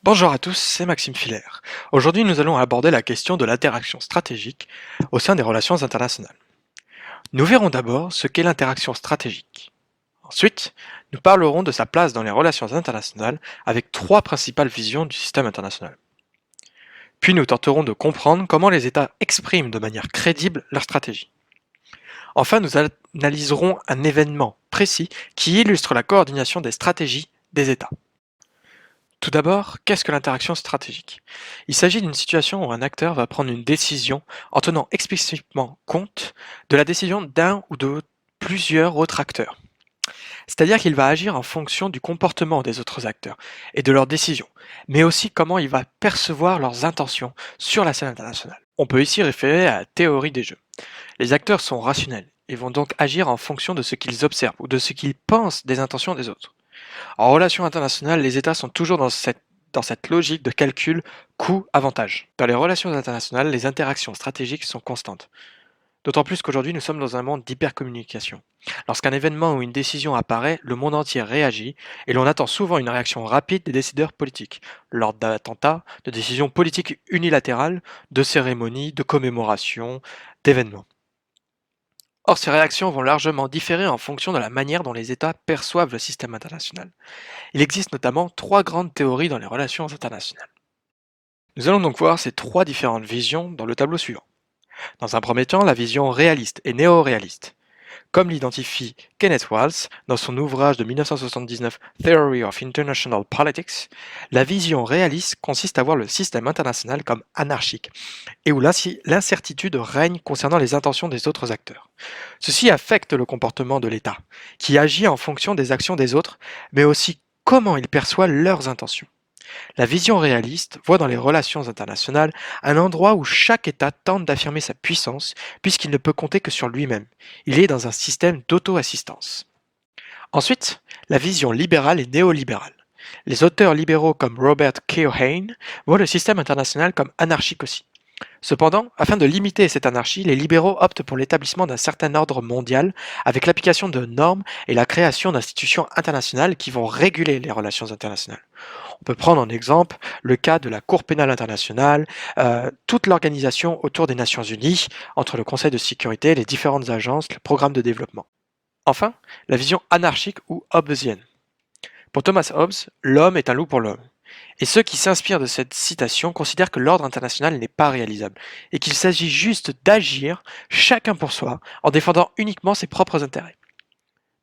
Bonjour à tous, c'est Maxime Filler. Aujourd'hui, nous allons aborder la question de l'interaction stratégique au sein des relations internationales. Nous verrons d'abord ce qu'est l'interaction stratégique. Ensuite, nous parlerons de sa place dans les relations internationales avec trois principales visions du système international. Puis nous tenterons de comprendre comment les États expriment de manière crédible leur stratégie. Enfin, nous analyserons un événement précis qui illustre la coordination des stratégies des États. Tout d'abord, qu'est-ce que l'interaction stratégique? Il s'agit d'une situation où un acteur va prendre une décision en tenant explicitement compte de la décision d'un ou de plusieurs autres acteurs. C'est-à-dire qu'il va agir en fonction du comportement des autres acteurs et de leurs décisions, mais aussi comment il va percevoir leurs intentions sur la scène internationale. On peut ici référer à la théorie des jeux. Les acteurs sont rationnels et vont donc agir en fonction de ce qu'ils observent ou de ce qu'ils pensent des intentions des autres. En relations internationales, les États sont toujours dans cette logique de calcul coût-avantage. Dans les relations internationales, les interactions stratégiques sont constantes. D'autant plus qu'aujourd'hui, nous sommes dans un monde d'hypercommunication. Lorsqu'un événement ou une décision apparaît, le monde entier réagit et l'on attend souvent une réaction rapide des décideurs politiques, lors d'attentats, de décisions politiques unilatérales, de cérémonies, de commémorations, d'événements. Or, ces réactions vont largement différer en fonction de la manière dont les États perçoivent le système international. Il existe notamment trois grandes théories dans les relations internationales. Nous allons donc voir ces trois différentes visions dans le tableau suivant. Dans un premier temps, la vision réaliste et néo-réaliste. Comme l'identifie Kenneth Waltz dans son ouvrage de 1979 Theory of International Politics, la vision réaliste consiste à voir le système international comme anarchique et où l'incertitude règne concernant les intentions des autres acteurs. Ceci affecte le comportement de l'État, qui agit en fonction des actions des autres, mais aussi comment il perçoit leurs intentions. La vision réaliste voit dans les relations internationales un endroit où chaque État tente d'affirmer sa puissance puisqu'il ne peut compter que sur lui-même. Il est dans un système d'auto-assistance. Ensuite, la vision libérale et néolibérale. Les auteurs libéraux comme Robert Keohane voient le système international comme anarchique aussi. Cependant, afin de limiter cette anarchie, les libéraux optent pour l'établissement d'un certain ordre mondial avec l'application de normes et la création d'institutions internationales qui vont réguler les relations internationales. On peut prendre en exemple le cas de la Cour pénale internationale, toute l'organisation autour des Nations Unies, entre le Conseil de sécurité, les différentes agences, le programme de développement. Enfin, la vision anarchique ou hobbesienne. Pour Thomas Hobbes, l'homme est un loup pour l'homme. Et ceux qui s'inspirent de cette citation considèrent que l'ordre international n'est pas réalisable, et qu'il s'agit juste d'agir, chacun pour soi, en défendant uniquement ses propres intérêts.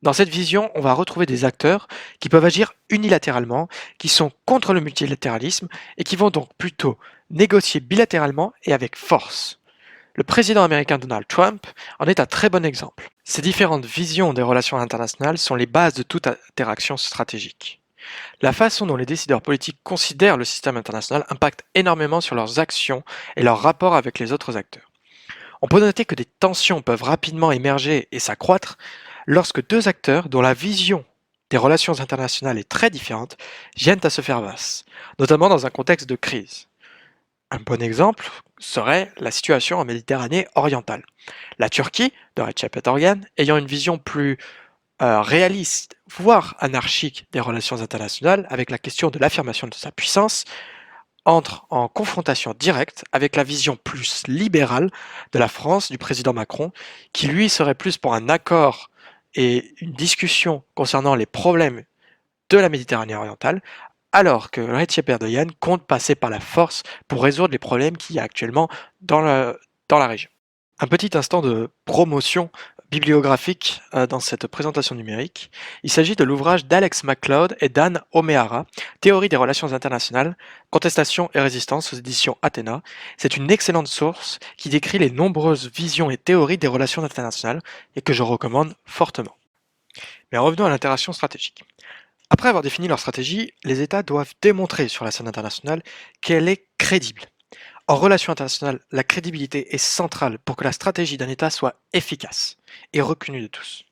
Dans cette vision, on va retrouver des acteurs qui peuvent agir unilatéralement, qui sont contre le multilatéralisme et qui vont donc plutôt négocier bilatéralement et avec force. Le président américain Donald Trump en est un très bon exemple. Ces différentes visions des relations internationales sont les bases de toute interaction stratégique. La façon dont les décideurs politiques considèrent le système international impacte énormément sur leurs actions et leurs rapports avec les autres acteurs. On peut noter que des tensions peuvent rapidement émerger et s'accroître lorsque deux acteurs dont la vision des relations internationales est très différente viennent à se faire face, notamment dans un contexte de crise. Un bon exemple serait la situation en Méditerranée orientale. La Turquie, de Recep Erdogan, ayant une vision plus réaliste, voire anarchique des relations internationales, avec la question de l'affirmation de sa puissance, entre en confrontation directe avec la vision plus libérale de la France du président Macron, qui lui serait plus pour un accord et une discussion concernant les problèmes de la Méditerranée orientale, alors que Recep Erdogan compte passer par la force pour résoudre les problèmes qu'il y a actuellement dans la région. Un petit instant de promotion bibliographique dans cette présentation numérique. Il s'agit de l'ouvrage d'Alex MacLeod et d'Anne O'Meara, Théorie des relations internationales, contestation et résistance aux éditions Athéna. C'est une excellente source qui décrit les nombreuses visions et théories des relations internationales et que je recommande fortement. Mais revenons à l'interaction stratégique. Après avoir défini leur stratégie, les États doivent démontrer sur la scène internationale qu'elle est crédible. En relation internationale, la crédibilité est centrale pour que la stratégie d'un État soit efficace et reconnue de tous.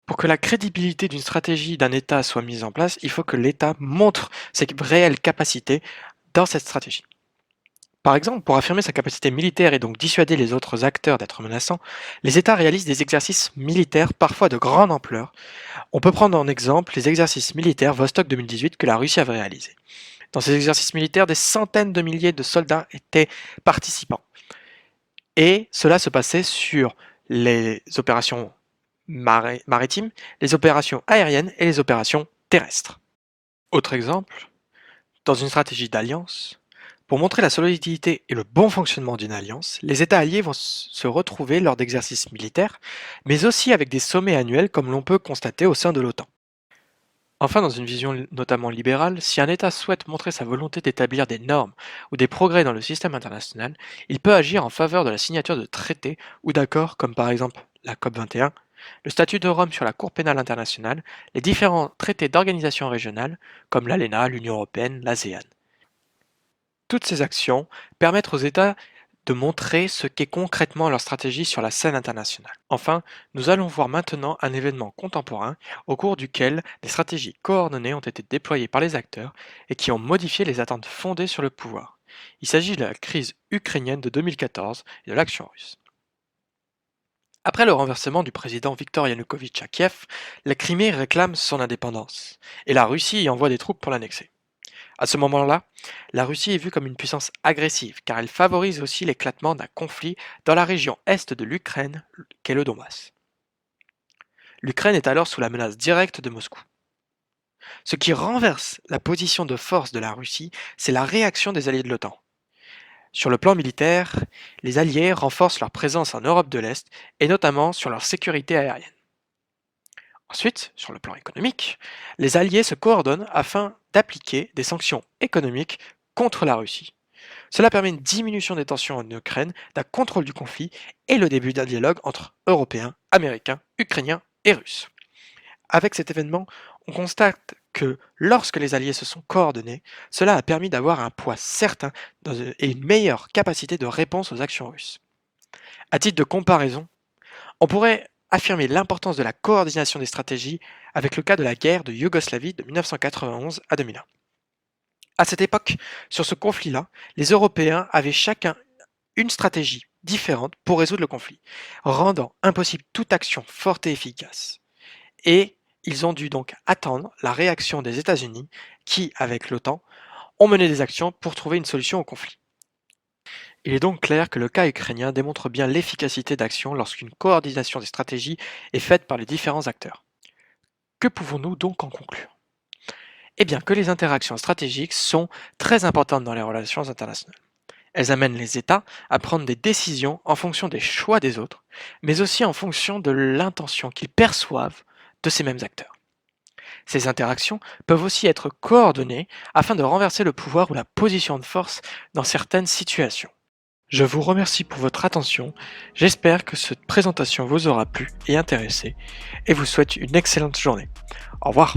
Pour que la crédibilité d'une stratégie d'un État soit mise en place, il faut que l'État montre ses réelles capacités dans cette stratégie. Par exemple, pour affirmer sa capacité militaire et donc dissuader les autres acteurs d'être menaçants, les États réalisent des exercices militaires parfois de grande ampleur. On peut prendre en exemple les exercices militaires Vostok 2018 que la Russie avait réalisés. Dans ces exercices militaires, des centaines de milliers de soldats étaient participants. Et cela se passait sur les opérations maritimes, les opérations aériennes et les opérations terrestres. Autre exemple, dans une stratégie d'alliance, pour montrer la solidité et le bon fonctionnement d'une alliance, les États alliés vont se retrouver lors d'exercices militaires, mais aussi avec des sommets annuels comme l'on peut constater au sein de l'OTAN. Enfin, dans une vision notamment libérale, si un État souhaite montrer sa volonté d'établir des normes ou des progrès dans le système international, il peut agir en faveur de la signature de traités ou d'accords comme par exemple la COP 21, le statut de Rome sur la Cour pénale internationale, les différents traités d'organisation régionale comme l'ALENA, l'Union européenne, l'ASEAN. Toutes ces actions permettent aux États de montrer ce qu'est concrètement leur stratégie sur la scène internationale. Enfin, nous allons voir maintenant un événement contemporain au cours duquel des stratégies coordonnées ont été déployées par les acteurs et qui ont modifié les attentes fondées sur le pouvoir. Il s'agit de la crise ukrainienne de 2014 et de l'action russe. Après le renversement du président Viktor Yanukovych à Kiev, la Crimée réclame son indépendance et la Russie y envoie des troupes pour l'annexer. À ce moment-là, la Russie est vue comme une puissance agressive car elle favorise aussi l'éclatement d'un conflit dans la région est de l'Ukraine qu'est le Donbass. L'Ukraine est alors sous la menace directe de Moscou. Ce qui renverse la position de force de la Russie, c'est la réaction des alliés de l'OTAN. Sur le plan militaire, les alliés renforcent leur présence en Europe de l'Est et notamment sur leur sécurité aérienne. Ensuite, sur le plan économique, les alliés se coordonnent afin d'appliquer des sanctions économiques contre la Russie. Cela permet une diminution des tensions en Ukraine, d'un contrôle du conflit et le début d'un dialogue entre Européens, Américains, Ukrainiens et Russes. Avec cet événement, on constate que lorsque les alliés se sont coordonnés, cela a permis d'avoir un poids certain et une meilleure capacité de réponse aux actions russes. À titre de comparaison, on pourrait affirmer l'importance de la coordination des stratégies avec le cas de la guerre de Yougoslavie de 1991 à 2001. À cette époque, sur ce conflit-là, les Européens avaient chacun une stratégie différente pour résoudre le conflit, rendant impossible toute action forte et efficace. Et ils ont dû donc attendre la réaction des États-Unis qui, avec l'OTAN, ont mené des actions pour trouver une solution au conflit. Il est donc clair que le cas ukrainien démontre bien l'efficacité d'action lorsqu'une coordination des stratégies est faite par les différents acteurs. Que pouvons-nous donc en conclure? Eh bien que les interactions stratégiques sont très importantes dans les relations internationales. Elles amènent les États à prendre des décisions en fonction des choix des autres, mais aussi en fonction de l'intention qu'ils perçoivent de ces mêmes acteurs. Ces interactions peuvent aussi être coordonnées afin de renverser le pouvoir ou la position de force dans certaines situations. Je vous remercie pour votre attention, j'espère que cette présentation vous aura plu et intéressé, et vous souhaite une excellente journée. Au revoir.